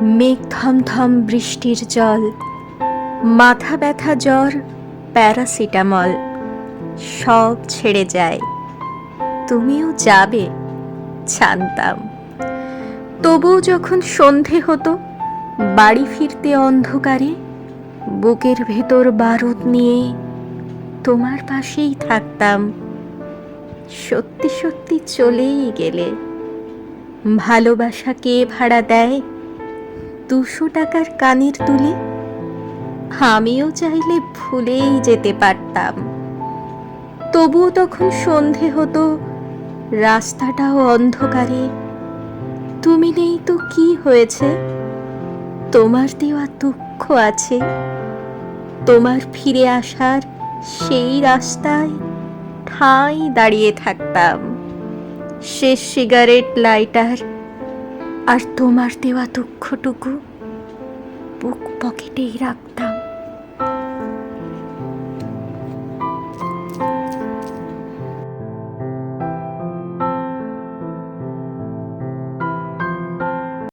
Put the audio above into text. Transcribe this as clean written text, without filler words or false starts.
মেঘ থমথম বৃষ্টির জল, মাথা ব্যথা জ্বর, প্যারাসিটামল সব ছেড়ে যায়। তুমিও যাবে জানতাম। তবুও যখন সন্ধে হতো, বাড়ি ফিরতে অন্ধকারে, বুকের ভেতর বারুদ নিয়ে তোমার পাশেই থাকতাম। সত্যি সত্যি চলেই গেলে। ভালোবাসা কে ভাড়া দেয় 200 টাকার কানের দুলে? আমিও চাইলে ভুলেই যেতে পারতাম। তবুও তখন সন্ধে হতো, রাস্তাটাও অন্ধকারে। তুমি নেই তো কি হয়েছে? তোমার দেওয়া দুঃখ আছে। তোমার ফিরে আসার সেই রাস্তায় ঠাঁই দাঁড়িয়ে থাকতাম। শেষ সিগারেট লাইটার আর তোমার দেওয়া দুঃখটুকু বুক পকেটেই রাখতাম।